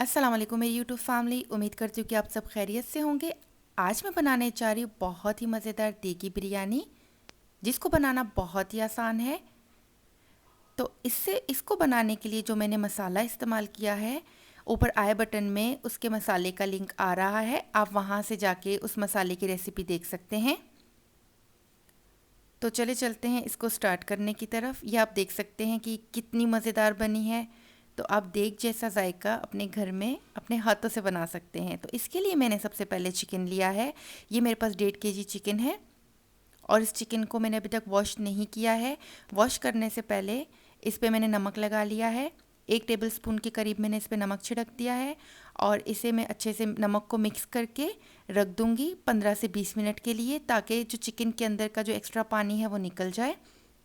अस्सलाम वालेकुम मेरी यूट्यूब फैमिली। उम्मीद करती हूँ कि आप सब खैरियत से होंगे। आज मैं बनाने जा रही हूँ बहुत ही मज़ेदार देगी बिरयानी, जिसको बनाना बहुत ही आसान है। तो इसको बनाने के लिए जो मैंने मसाला इस्तेमाल किया है, ऊपर आई बटन में उसके मसाले का लिंक आ रहा है, आप वहाँ से जाके उस मसाले की रेसिपी देख सकते हैं। तो चले चलते हैं इसको स्टार्ट करने की तरफ। ये आप देख सकते हैं कि कितनी मज़ेदार बनी है। तो आप देग जैसा जायका अपने घर में अपने हाथों से बना सकते हैं। तो इसके लिए मैंने सबसे पहले चिकन लिया है। ये मेरे पास 1.5 kg चिकन है और इस चिकन को मैंने अभी तक वॉश नहीं किया है। वॉश करने से पहले इस पे मैंने नमक लगा लिया है। 1 टेबलस्पून के करीब मैंने इस पर नमक छिड़क दिया है और इसे मैं अच्छे से नमक को मिक्स करके रख दूंगी 15 से 20 मिनट के लिए, ताकि जो चिकन के अंदर का जो एक्स्ट्रा पानी है वो निकल जाए।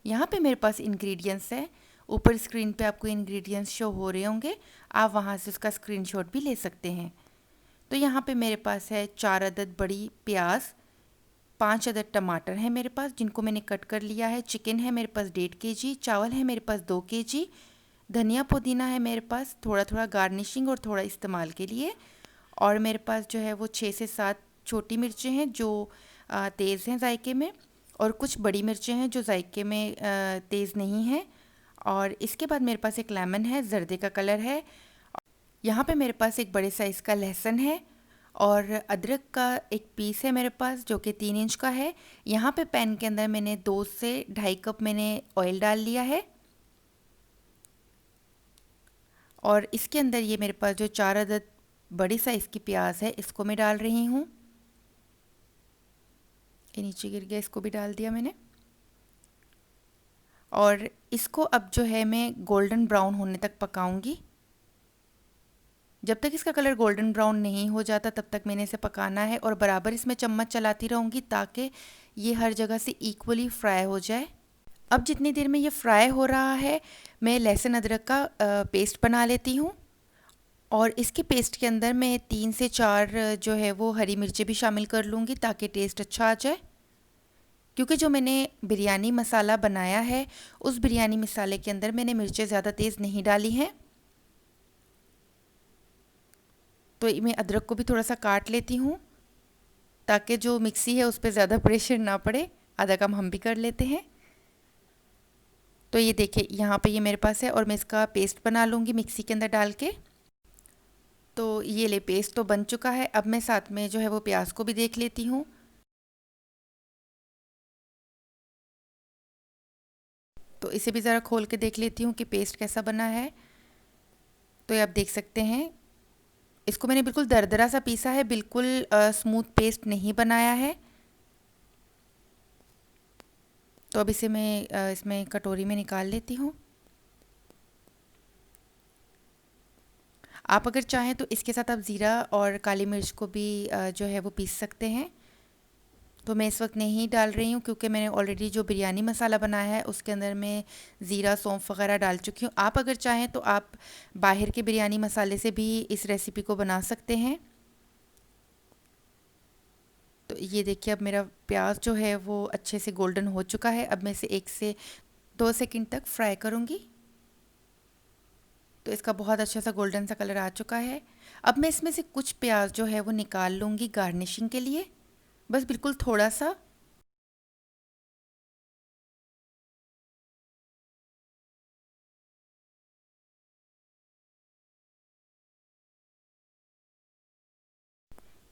यहाँ पे मेरे पास इंग्रेडिएंट्स है। ऊपर स्क्रीन पे आपको इंग्रेडिएंट्स शो हो रहे होंगे, आप वहाँ से उसका स्क्रीनशॉट भी ले सकते हैं। तो यहाँ पे मेरे पास है 4 अदद बड़ी प्याज, 5 अदद टमाटर हैं मेरे पास, जिनको मैंने कट कर लिया है। चिकन है मेरे पास 1.5 kg, चावल है मेरे पास 2 kg, धनिया पुदीना है मेरे पास थोड़ा थोड़ा गार्निशिंग और थोड़ा इस्तेमाल के लिए, और मेरे पास जो है वो 6 से 7 छोटी मिर्चें हैं जो तेज़ हैं जायके में, और कुछ बड़ी मिर्चें हैं जो जायके में तेज़ नहीं हैं। और इसके बाद मेरे पास एक लेमन है, जर्दे का कलर है। यहाँ पे मेरे पास एक बड़े साइज़ का लहसुन है और अदरक का एक पीस है मेरे पास जो कि 3 इंच का है। यहाँ पे पैन के अंदर मैंने 2 से 2.5 कप मैंने ऑयल डाल लिया है और इसके अंदर ये मेरे पास जो 4 अदद बड़ी साइज़ की प्याज है इसको मैं डाल रही हूँ। ये नीचे गिर गया, इसको भी डाल दिया मैंने। और इसको अब जो है मैं गोल्डन ब्राउन होने तक पकाऊंगी। जब तक इसका कलर गोल्डन ब्राउन नहीं हो जाता तब तक मैंने इसे पकाना है और बराबर इसमें चम्मच चलाती रहूँगी ताकि ये हर जगह से इक्वली फ्राई हो जाए। अब जितनी देर में ये फ्राई हो रहा है, मैं लहसुन अदरक का पेस्ट बना लेती हूँ और इसके पेस्ट के अंदर मैं 3 से 4 जो है वो हरी मिर्चें भी शामिल कर लूँगी ताकि टेस्ट अच्छा आ जाए। क्योंकि जो मैंने बिरयानी मसाला बनाया है उस बिरयानी मसाले के अंदर मैंने मिर्चें ज़्यादा तेज़ नहीं डाली हैं। तो मैं अदरक को भी थोड़ा सा काट लेती हूँ ताकि जो मिक्सी है उस पर ज़्यादा प्रेशर ना पड़े। आधा काम हम भी कर लेते हैं। तो ये देखिए यहाँ पे ये मेरे पास है और मैं इसका पेस्ट बना लूँगी मिक्सी के अंदर डाल के। तो ये ले पेस्ट तो बन चुका है। अब मैं साथ में जो है वो प्याज को भी देख लेती हूँ। तो इसे भी ज़रा खोल के देख लेती हूँ कि पेस्ट कैसा बना है। तो ये आप देख सकते हैं, इसको मैंने बिल्कुल दरदरा सा पीसा है, बिल्कुल स्मूथ पेस्ट नहीं बनाया है। तो अब इसे मैं इसमें कटोरी में निकाल लेती हूँ। आप अगर चाहें तो इसके साथ आप ज़ीरा और काली मिर्च को भी जो है वो पीस सकते हैं। तो मैं इस वक्त नहीं डाल रही हूँ क्योंकि मैंने ऑलरेडी जो बिरयानी मसाला बनाया है उसके अंदर मैं ज़ीरा सौंफ वगैरह डाल चुकी हूँ। आप अगर चाहें तो आप बाहर के बिरयानी मसाले से भी इस रेसिपी को बना सकते हैं। तो ये देखिए अब मेरा प्याज जो है वो अच्छे से गोल्डन हो चुका है। अब मैं इसे 1 से 2 सेकंड तक फ्राई करूँगी। तो इसका बहुत अच्छा सा गोल्डन सा कलर आ चुका है। अब मैं इसमें से कुछ प्याज जो है वो निकाल लूँगी गार्निशिंग के लिए, बस बिल्कुल थोड़ा सा।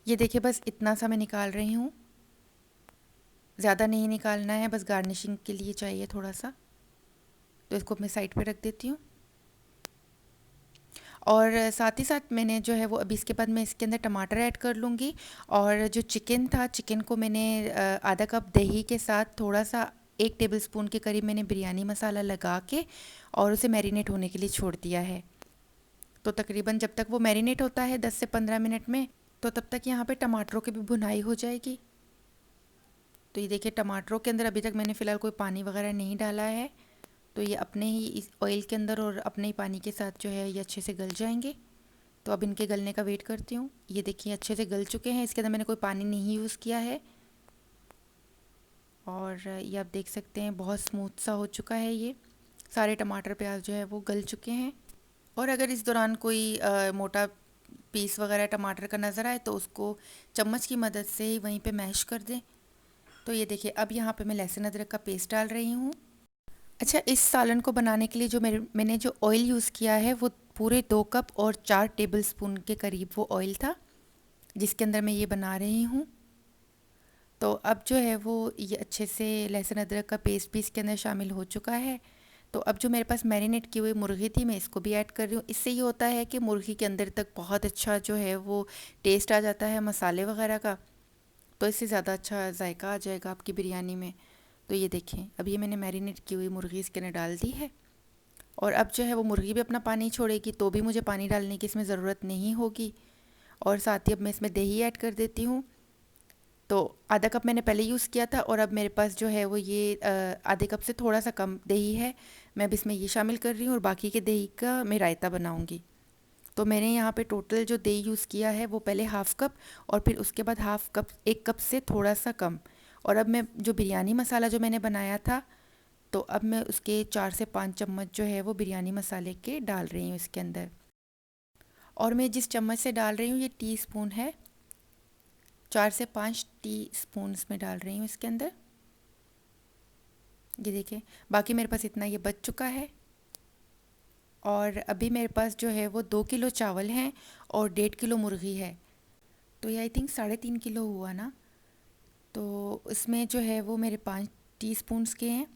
ये देखिए बस इतना सा मैं निकाल रही हूँ, ज़्यादा नहीं निकालना है, बस गार्निशिंग के लिए चाहिए थोड़ा सा। तो इसको मैं साइड पे रख देती हूँ। और साथ ही साथ मैंने जो है वो अभी इसके बाद मैं इसके अंदर टमाटर ऐड कर लूँगी। और जो चिकन था, चिकन को मैंने आधा कप दही के साथ थोड़ा सा 1 टेबलस्पून के करीब मैंने बिरयानी मसाला लगा के और उसे मैरिनेट होने के लिए छोड़ दिया है। तो तकरीबन जब तक वो मैरिनेट होता है 10 से 15 मिनट में, तो तब तक यहाँ पे टमाटरों की भी भुनाई हो जाएगी। तो ये देखिए टमाटरों के अंदर अभी तक मैंने फ़िलहाल कोई पानी वगैरह नहीं डाला है। तो ये अपने ही इस ऑयल के अंदर और अपने ही पानी के साथ जो है ये अच्छे से गल जाएंगे। तो अब इनके गलने का वेट करती हूँ। ये देखिए अच्छे से गल चुके हैं, इसके अंदर मैंने कोई पानी नहीं यूज़ किया है। और ये आप देख सकते हैं बहुत स्मूथ सा हो चुका है। ये सारे टमाटर प्याज जो है वो गल चुके हैं। और अगर इस दौरान कोई मोटा पीस वगैरह टमाटर का नज़र आए तो उसको चम्मच की मदद से ही वहीं पे मैश कर दें। तो ये देखिए अब यहाँ पे मैं लहसुन अदरक का पेस्ट डाल रही हूँ। अच्छा, इस सालन को बनाने के लिए जो मैंने जो ऑयल यूज़ किया है वो पूरे 2 कप और 4 टेबलस्पून के करीब वो ऑयल था जिसके अंदर मैं ये बना रही हूँ। तो अब जो है वो ये अच्छे से लहसुन अदरक का पेस्ट भी इसके अंदर शामिल हो चुका है। तो अब जो मेरे पास मैरिनेट की हुई मुर्गी थी मैं इसको भी ऐड कर रही हूँ। इससे ये होता है कि मुर्गी के अंदर तक बहुत अच्छा जो है वो टेस्ट आ जाता है मसाले वगैरह का, तो इससे ज़्यादा अच्छा जायका आ जाएगा आपकी बिरयानी में। तो ये देखें अब ये मैंने मैरिनेट की हुई मुर्गी इसके अंदर डाल दी है और अब जो है वो मुर्गी भी अपना पानी छोड़ेगी तो भी मुझे पानी डालने की इसमें ज़रूरत नहीं होगी। और साथ ही अब मैं इसमें दही ऐड कर देती हूँ। तो आधा कप मैंने पहले यूज़ किया था और अब मेरे पास जो है वो ये आधे कप से थोड़ा सा कम दही है। मैं अब इसमें ये शामिल कर रही हूँ और बाकी के दही का मैं रायता बनाऊँगी। तो मैंने यहाँ पे टोटल जो दही यूज़ किया है वो पहले हाफ़ कप और फिर उसके बाद हाफ़ कप, 1 कप से थोड़ा सा कम। और अब मैं जो बिरयानी मसाला जो मैंने बनाया था तो अब मैं उसके 4 से 5 चम्मच जो है वो बिरयानी मसाले के डाल रही हूँ इसके अंदर। और मैं जिस चम्मच से डाल रही हूँ ये टीस्पून है, 4 से 5 टीस्पून में डाल रही हूँ इसके अंदर। ये देखें बाकी मेरे पास इतना ये बच चुका है। और अभी मेरे पास जो है वो 2 किलो चावल हैं और 1.5 किलो मुर्गी है। तो ये आई थिंक 3.5 किलो हुआ ना। तो इसमें जो है वो मेरे 5 टीस्पून्स के हैं।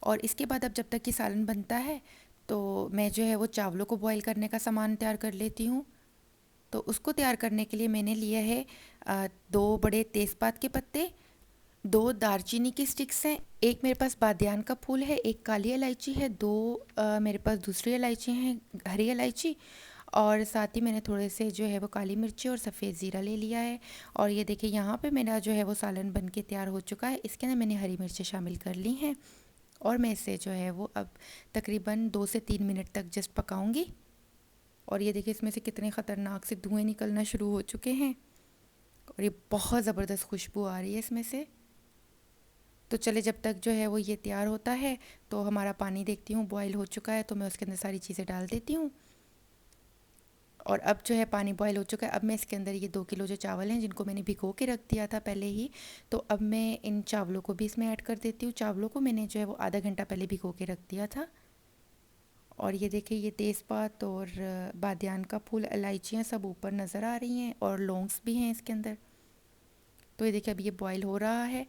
और इसके बाद अब जब तक कि सालन बनता है तो मैं जो है वो चावलों को बॉईल करने का सामान तैयार कर लेती हूँ। तो उसको तैयार करने के लिए मैंने लिया है 2 बड़े तेज़पात के पत्ते, 2 दालचीनी की स्टिक्स हैं, एक मेरे पास बादियान का फूल है, एक काली इलायची है, 2 मेरे पास दूसरी इलायची हैं, हरी इलायची। और साथ ही मैंने थोड़े से जो है वो काली मिर्ची और सफ़ेद ज़ीरा ले लिया है। और ये देखिए यहाँ पे मेरा जो है वो सालन बन के तैयार हो चुका है। इसके अंदर मैंने हरी मिर्चें शामिल कर ली हैं और मैं इसे जो है वो अब तकरीबन 2 से 3 मिनट तक जस्ट पकाऊंगी। और ये देखिए इसमें से कितने ख़तरनाक से धुएँ निकलना शुरू हो चुके हैं और ये बहुत ज़बरदस्त खुशबू आ रही है इसमें से। तो चले जब तक जो है वो ये तैयार होता है तो हमारा पानी देखती हूँ बॉईल हो चुका है तो मैं उसके अंदर सारी चीज़ें डाल देती हूँ। और अब जो है पानी बॉईल हो चुका है, अब मैं इसके अंदर ये 2 किलो जो चावल हैं जिनको मैंने भिगो के रख दिया था पहले ही, तो अब मैं इन चावलों को भी इसमें ऐड कर देती हूँ। चावलों को मैंने जो है वो आधा घंटा पहले भिगो के रख दिया था। और ये देखिए ये तेज़पात और बादियान का फूल, इलायचियाँ सब ऊपर नज़र आ रही हैं और लौंग्स भी हैं इसके अंदर। तो ये देखिए अब ये बॉईल हो रहा है।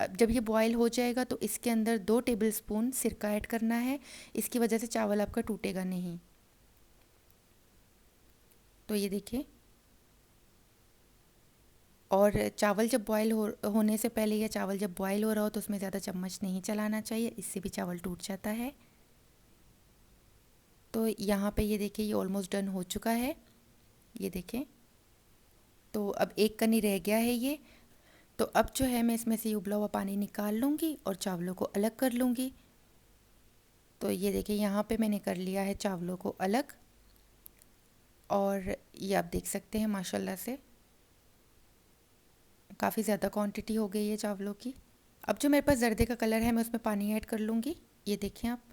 अब जब ये बॉईल हो जाएगा तो इसके अंदर 2 टेबलस्पून सिरका ऐड करना है, इसकी वजह से चावल आपका टूटेगा नहीं। तो ये देखिए, और चावल जब बॉईल होने से पहले या चावल जब बॉईल हो रहा हो तो उसमें ज़्यादा चम्मच नहीं चलाना चाहिए, इससे भी चावल टूट जाता है। तो यहाँ पे ये देखिए ये ऑलमोस्ट डन हो चुका है, ये देखें। तो अब एक कनी रह गया है ये। तो अब जो है मैं इसमें से उबला हुआ पानी निकाल लूँगी और चावलों को अलग कर लूँगी। तो ये देखिए यहाँ पे मैंने कर लिया है चावलों को अलग और ये आप देख सकते हैं माशाल्लाह से काफ़ी ज़्यादा क्वांटिटी हो गई है चावलों की। अब जो मेरे पास जर्दे का कलर है मैं उसमें पानी ऐड कर लूँगी, ये देखें आप।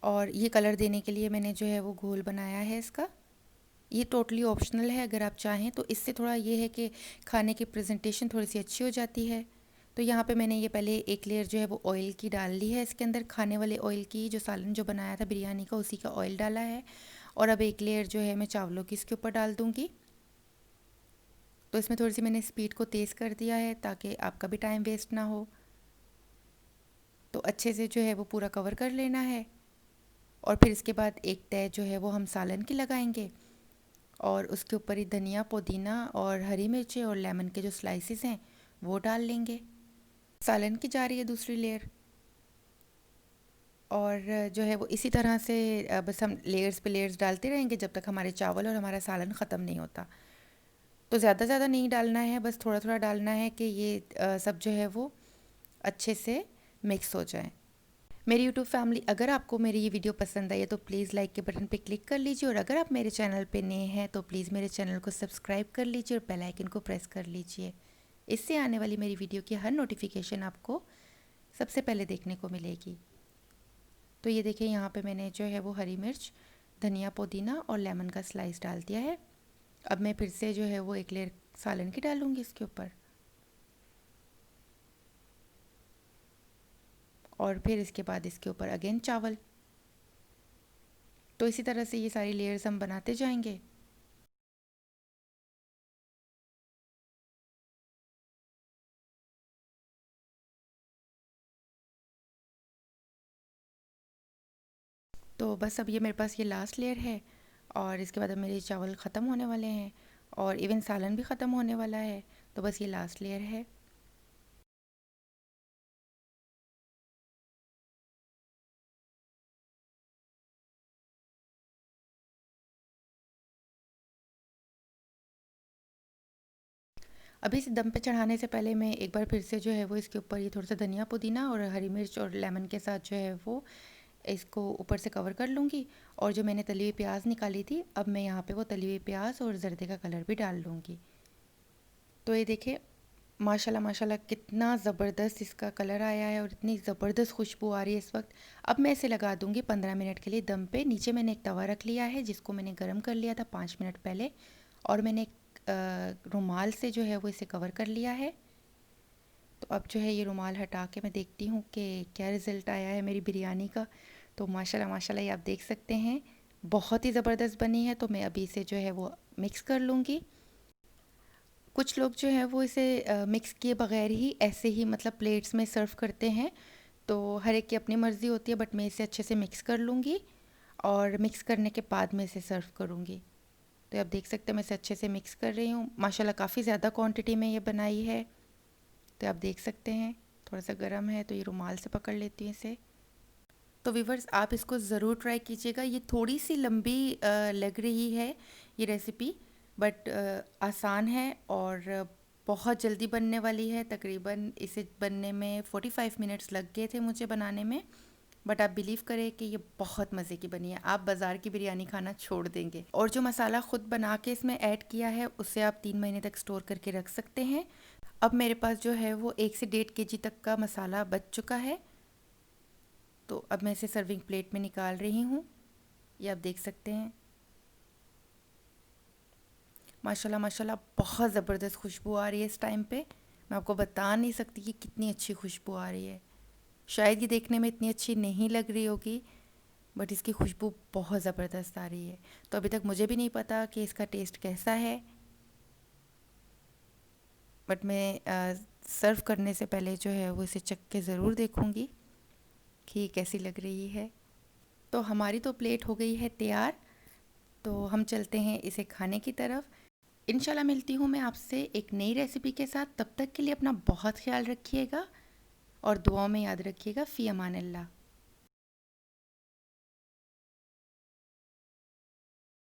और ये कलर देने के लिए मैंने जो है वो घोल बनाया है इसका। ये टोटली ऑप्शनल है, अगर आप चाहें तो इससे थोड़ा ये है कि खाने की प्रेजेंटेशन थोड़ी सी अच्छी हो जाती है। तो यहाँ पे मैंने ये पहले एक लेयर जो है वो ऑयल की डाल ली है इसके अंदर, खाने वाले ऑयल की, जो सालन जो बनाया था बिरयानी का उसी का ऑयल डाला है। और अब एक लेयर जो है मैं चावलों की इसके ऊपर डाल दूँगी। तो इसमें थोड़ी सी मैंने स्पीड को तेज़ कर दिया है ताकि आपका भी टाइम वेस्ट ना हो। तो अच्छे से जो है वो पूरा कवर कर लेना है और फिर इसके बाद एक तय जो है वो हम सालन की लगाएंगे और उसके ऊपर ही धनिया, पुदीना और हरी मिर्ची और लेमन के जो स्लाइसेस हैं वो डाल लेंगे। सालन की जा रही है दूसरी लेयर। और जो है वो इसी तरह से बस हम लेयर्स पे लेयर्स डालते रहेंगे जब तक हमारे चावल और हमारा सालन ख़त्म नहीं होता। तो ज़्यादा नहीं डालना है, बस थोड़ा थोड़ा डालना है कि ये सब जो है वो अच्छे से मिक्स हो जाए। मेरी यूट्यूब फैमिली, अगर आपको मेरी ये वीडियो पसंद आई है तो प्लीज़ लाइक के बटन पे क्लिक कर लीजिए और अगर आप मेरे चैनल पे नए हैं तो प्लीज़ मेरे चैनल को सब्सक्राइब कर लीजिए और बेल आइकन को प्रेस कर लीजिए। इससे आने वाली मेरी वीडियो की हर नोटिफिकेशन आपको सबसे पहले देखने को मिलेगी। तो ये देखिए यहाँ पे मैंने जो है वो हरी मिर्च धनिया पुदीना और लेमन का स्लाइस डाल दिया है। अब मैं फिर से जो है वो एक लेयर सालन की डालूँगी इसके ऊपर, और फिर इसके बाद इसके ऊपर अगेन चावल। तो इसी तरह से ये सारी लेयर्स हम बनाते जाएंगे। तो बस अब ये मेरे पास ये लास्ट लेयर है, और इसके बाद अब मेरे चावल ख़त्म होने वाले हैं, और इवन सालन भी ख़त्म होने वाला है। तो बस ये लास्ट लेयर है। अभी इसे दम पे चढ़ाने से पहले मैं एक बार फिर से जो है वो इसके ऊपर ये थोड़ा सा धनिया पुदीना और हरी मिर्च और लेमन के साथ जो है वो इसको ऊपर से कवर कर लूँगी। और जो मैंने तली हुई प्याज निकाली थी, अब मैं यहाँ पे वो तली हुई प्याज और जर्दे का कलर भी डाल लूँगी। तो ये देखिए, माशाल्लाह माशाल्लाह कितना ज़बरदस्त इसका कलर आया है और इतनी ज़बरदस्त खुशबू आ रही है इस वक्त। अब मैं इसे लगा दूँगी 15 मिनट के लिए दम पे। नीचे मैंने एक तवा रख लिया है जिसको मैंने गर्म कर लिया था 5 मिनट पहले, और मैंने एक रुमाल से जो है वो इसे कवर कर लिया है। तो अब जो है ये रुमाल हटा के मैं देखती हूँ कि क्या रिज़ल्ट आया है मेरी बिरयानी का। तो माशाल्लाह माशाल्लाह ये आप देख सकते हैं, बहुत ही ज़बरदस्त बनी है। तो मैं अभी इसे जो है वो मिक्स कर लूँगी। कुछ लोग जो है वो इसे मिक्स किए बगैर ही ऐसे ही मतलब प्लेट्स में सर्व करते हैं। तो हर एक की अपनी मर्ज़ी होती है, बट मैं इसे अच्छे से मिक्स कर लूँगी, और मिक्स करने के बाद मैं इसे सर्व करूँगी। तो आप देख सकते हैं मैं इसे अच्छे से मिक्स कर रही हूँ। माशाल्लाह काफ़ी ज़्यादा क्वांटिटी में ये बनाई है। तो आप देख सकते हैं थोड़ा सा गर्म है, तो ये रुमाल से पकड़ लेती हूँ इसे। तो व्यूवर्स, आप इसको ज़रूर ट्राई कीजिएगा। ये थोड़ी सी लंबी लग रही है ये रेसिपी, बट आसान है और बहुत जल्दी बनने वाली है। तकरीबन इसे बनने में 45 मिनट्स लग गए थे मुझे बनाने में, बट आप बिलीव करें कि ये बहुत मज़े की बनी है। आप बाज़ार की बिरयानी खाना छोड़ देंगे। और जो मसाला ख़ुद बना के इसमें ऐड किया है उससे आप 3 महीने तक स्टोर करके रख सकते हैं। अब मेरे पास जो है वो 1 से 1.5 kg तक का मसाला बच चुका है। तो अब मैं इसे सर्विंग प्लेट में निकाल रही हूँ। ये आप देख सकते हैं, माशाल्लाह माशाल्लाह बहुत ज़बरदस्त खुशबू आ रही है इस टाइम पे। मैं आपको बता नहीं सकती कि कितनी अच्छी खुशबू आ रही है। शायद ये देखने में इतनी अच्छी नहीं लग रही होगी, बट इसकी खुशबू बहुत ज़बरदस्त आ रही है। तो अभी तक मुझे भी नहीं पता कि इसका टेस्ट कैसा है, बट मैं सर्व करने से पहले जो है वो इसे चख के ज़रूर देखूँगी कि कैसी लग रही है। तो हमारी तो प्लेट हो गई है तैयार। तो हम चलते हैं इसे खाने की तरफ। इंशाल्लाह मिलती हूँ मैं आपसे एक नई रेसिपी के साथ। तब तक के लिए अपना बहुत ख्याल रखिएगा और दुआओं में याद रखिएगा। फ़ी अमान अल्लाह।